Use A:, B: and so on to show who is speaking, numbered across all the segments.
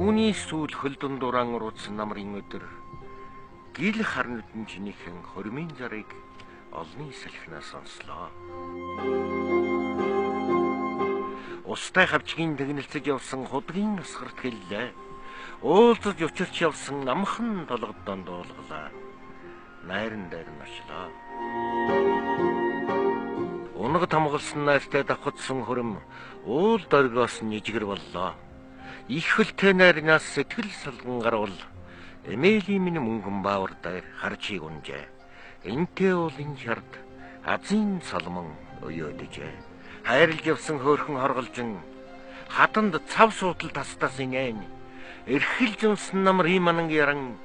A: Түүний сүүл хөл дундууран уруудсан намрын өдөр гил хар нүдэн чинийхэн хормын зарыг олны салхинаас сонслоо. Устай хавчгийн тэгнэлцэж явсан худгийн асгарт хэллээ. Уулзаж учирч явсан намхан толгодон дуулгалаа. Найран дээр нь очлоо. Унаг тамгалсан найртай давхацсан хөрөм уул дөргөөс нижгэр боллоо. Их хөлтэй найрнаас сэтгэл салган гарвал эмээлийн минь мөнгөн баавар дээр харчиг унжээ. Энтэй уулын чард азийн соломон уйөөдөжээ. Хайрлж явсан хөөрхөн хорголжин хатанд цав суутал тастаас инээн. Эрхэлж унсан намар иманан яран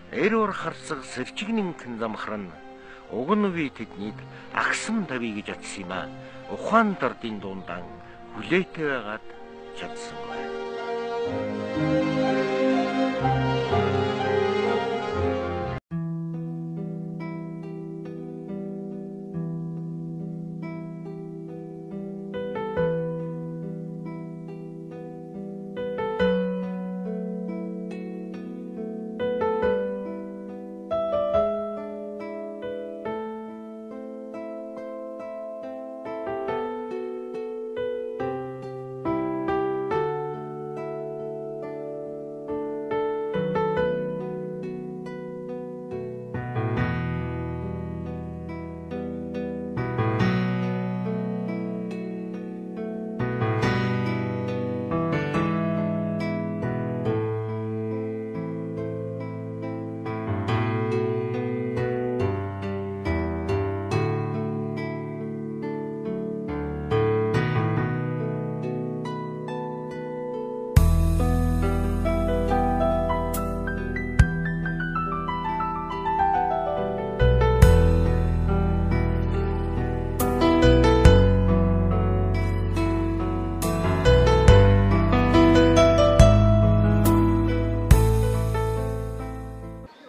A: эрүүр харсаг сэрчигнэн замхран угн ви тэднийд агсам тавий гэж атсан юм а. Ухаан дордын дуундан хүлээтэй байгаад чадсан бай.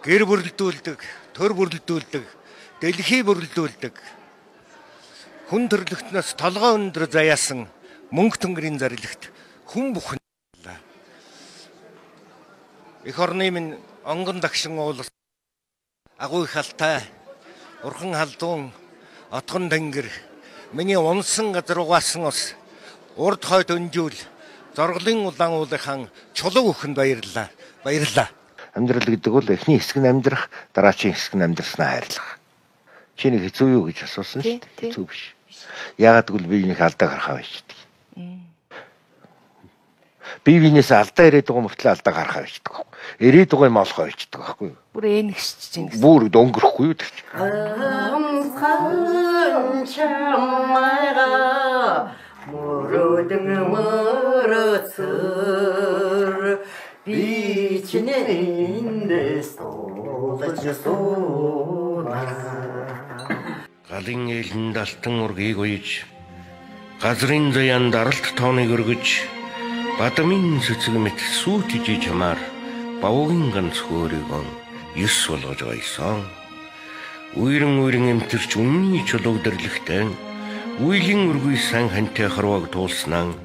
A: Гэр бүрлдүүлдэг, төр бүрлдүүлдэг, дэлхий бүрлдүүлдэг. Хүн төрлөختнөөс толгой өндөр заяасан мөнгө тэнгэрийн зарилэгт хүн бүхэн. Эх орны минь онгон дагшин уулс. Агуй халтай, урхан халдуун, отгон тэнгэр, миний унсан газар угаасан ус, урд хойд өнжүүл, зорглын улаан уулынхан чулуу өхөнд баярлаа. Баярлаа. Амьдрал гэдэг бол эхний хэсэг нь амьдрах, дараачийн хэсэг нь амьдрснаа хайрлах. Чи нэг хэцүү юу гэж асуусан шүү дээ. Хэцүү биш. Яагаад гэвэл би нэг алдаа гаргах байждаг. Би биенээс алдаа ирээд байгаа мөртлөө алдаа гаргах байждаг. Ирээд байгаа юм олох байждаг байхгүй юу? Бүр энэгсч чинь. Бүр дөнгөрөхгүй юу тэр чинь. Би чинээндээс тулж сууна. Галын ээлэнд алтан ургийг уйж, газрын заяанд аралт тооныг өргөж, бадамын цэцэг мэт сүйт ижиж хамаар бавуугийн ганц хөөрийгөө ёс болгож байсан. Уйран эмтэрч үнний чулууг дэрлэхтэй, үйлийн өргөй сан хантай харваг туулснаа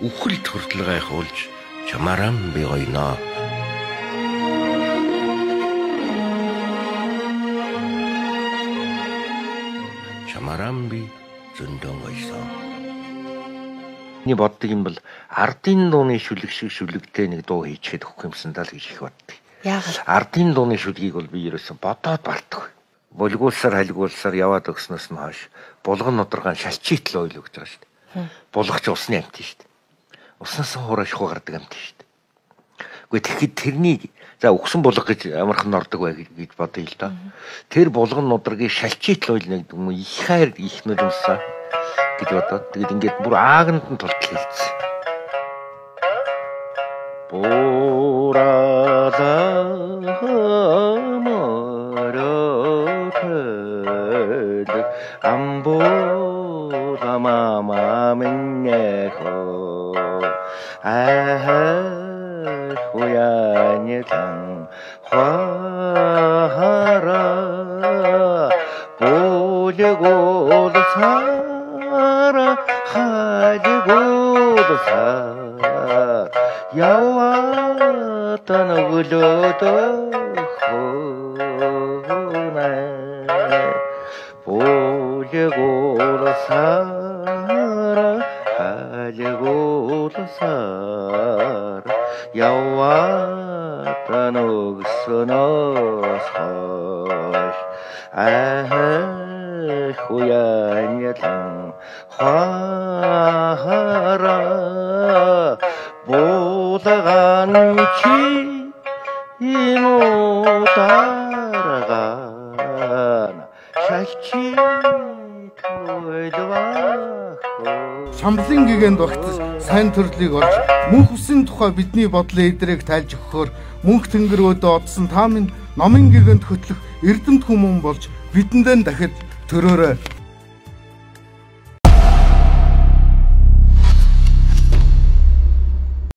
A: үхэлт хүртэл гайхуулж чамарам би ойно. Чамарам би зөндөн ойсон. Миний боддог юм бол ардын дууны шүлэг шиг шүлэгтэй нэг дуу хийчихэд өгөх юмсан даа л гэж их боддог. Яагаад? Ардын дууны шүлгийг бол би ерөөсөн бодоод бартдаг. Булгуулсаар халигуулсаар яваад өгснөөс нь хойш булган нударгаан шалчийтл ойл өгч байгаа шүү дээ. Булгач усны амт шүү дээ. Уснаас хураашгүй гардаг амт шүү дээ. Гэхдээ тэгэхэд тэрнийг за өгсөн булга гэж амархан ордог бай гэж бодъё л доо. Тэр булган нудргийг шалчийтл ойл нэг юм их хайр их нүдэмсэн гэж бодоод тэгээд ингээд бүр ааганд нь тултал хэлсэн. Ява яваатан өглөөд хөөнэ 보려고라사라 하려고라사라 яваатан өгсөнөөс хуянятан хара 보다간 чи 이모다라간 шалчи
B: Шамлын гэгэнд багтаж сайн төрлийг олж мөнх үсийн тухай бидний бодлын эдрийг тайлж өгөхөөр мөнх тэнгэрөөдөө одсон та минь номын гэгэнд хөтлөх эрдэмт хүмүүн болж бидэндээ дахид төрөөрэй.